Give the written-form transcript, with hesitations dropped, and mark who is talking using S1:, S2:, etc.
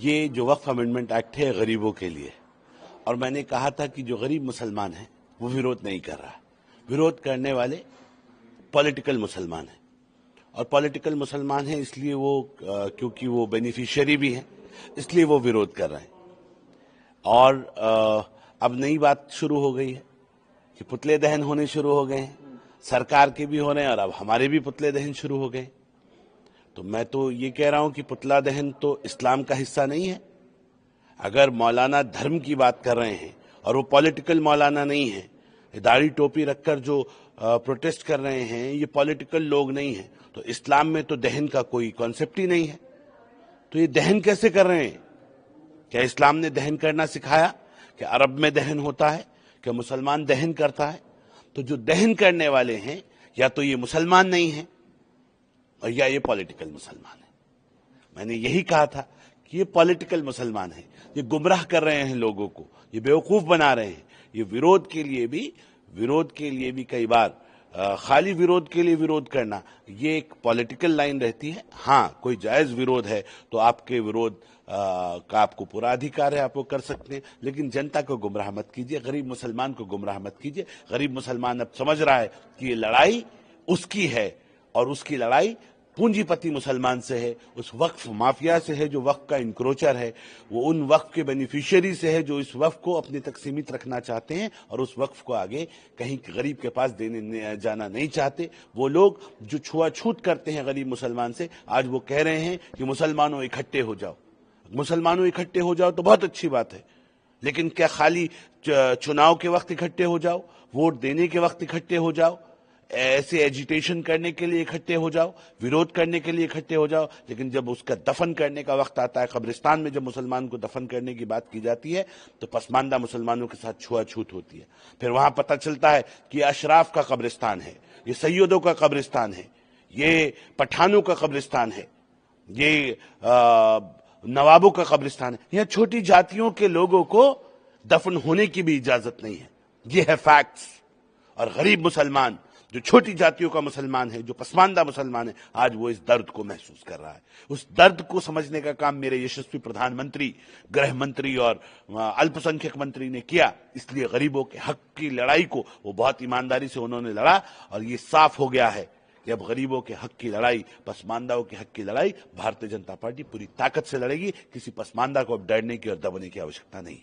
S1: ये जो वक्फ amendment act है गरीबों के लिए, और मैंने कहा था कि जो गरीब मुसलमान है वो विरोध नहीं कर रहा है। विरोध करने वाले पॉलिटिकल मुसलमान हैं, और पॉलिटिकल मुसलमान हैं इसलिए वो क्योंकि वो बेनिफिशियरी भी हैं, इसलिए वो विरोध कर रहे हैं। और अब नई बात शुरू हो गई है कि पुतले दहन होने शुरू हो गए हैं, सरकार के भी हो रहे हैं और अब हमारे भी पुतले दहन शुरू हो गए। तो मैं तो ये कह रहा हूं कि पुतला दहन तो इस्लाम का हिस्सा नहीं है। अगर मौलाना धर्म की बात कर रहे हैं और वो पॉलिटिकल मौलाना नहीं है, दाढ़ी टोपी रखकर जो प्रोटेस्ट कर रहे हैं ये पॉलिटिकल लोग नहीं हैं, तो इस्लाम में तो दहन का कोई कॉन्सेप्ट ही नहीं है। तो ये दहन कैसे कर रहे हैं? क्या इस्लाम ने दहन करना सिखाया? क्या अरब में दहन होता है? क्या मुसलमान दहन करता है? तो जो दहन करने वाले हैं या तो ये मुसलमान नहीं है और या ये पॉलिटिकल मुसलमान है। मैंने यही कहा था कि ये पॉलिटिकल मुसलमान है, ये गुमराह कर रहे हैं लोगों को, ये बेवकूफ बना रहे हैं। ये विरोध के लिए भी कई बार खाली विरोध के लिए विरोध करना ये एक पॉलिटिकल लाइन रहती है। हाँ, कोई जायज विरोध है तो आपके विरोध का आपको पूरा अधिकार है, आप वो कर सकते हैं, लेकिन जनता को गुमराह मत कीजिए, गरीब मुसलमान को गुमराह मत कीजिए। गरीब मुसलमान अब समझ रहा है कि ये लड़ाई उसकी है और उसकी लड़ाई पूंजीपति मुसलमान से है, उस वक्फ माफिया से है जो वक्फ का इंक्रोचर है, वो उन वक्फ के बेनिफिशियरी से है जो इस वक्फ को अपने तक सीमित रखना चाहते हैं और उस वक्फ को आगे कहीं गरीब के पास देने जाना नहीं चाहते। वो लोग जो छुआछूत करते हैं गरीब मुसलमान से, आज वो कह रहे हैं कि मुसलमानों इकट्ठे हो जाओ। मुसलमानों इकट्ठे हो जाओ तो बहुत अच्छी बात है, लेकिन क्या खाली चुनाव के वक्त इकट्ठे हो जाओ, वोट देने के वक्त इकट्ठे हो जाओ, ऐसे एजिटेशन करने के लिए इकट्ठे हो जाओ, विरोध करने के लिए इकट्ठे हो जाओ, लेकिन जब उसका दफन करने का वक्त आता है, कब्रिस्तान में जब मुसलमान को दफन करने की बात की जाती है तो पसमानदा मुसलमानों के साथ छुआछूत होती है। फिर वहां पता चलता है कि अशराफ का कब्रिस्तान है, ये सैयदों का कब्रिस्तान है, ये पठानों का कब्रिस्तान है, ये नवाबों का कब्रिस्तान है। यहां छोटी जातियों के लोगों को दफन होने की भी इजाजत नहीं है। ये है फैक्ट्स। और गरीब मुसलमान जो छोटी जातियों का मुसलमान है, जो पसमानदा मुसलमान है, आज वो इस दर्द को महसूस कर रहा है। उस दर्द को समझने का काम मेरे यशस्वी प्रधानमंत्री, गृह मंत्री और अल्पसंख्यक मंत्री ने किया। इसलिए गरीबों के हक की लड़ाई को वो बहुत ईमानदारी से उन्होंने लड़ा और ये साफ हो गया है कि अब गरीबों के हक की लड़ाई, पसमानदाओं के हक की लड़ाई भारतीय जनता पार्टी पूरी ताकत से लड़ेगी। किसी पसमानदा को अब डरने की और दबने की आवश्यकता नहीं है।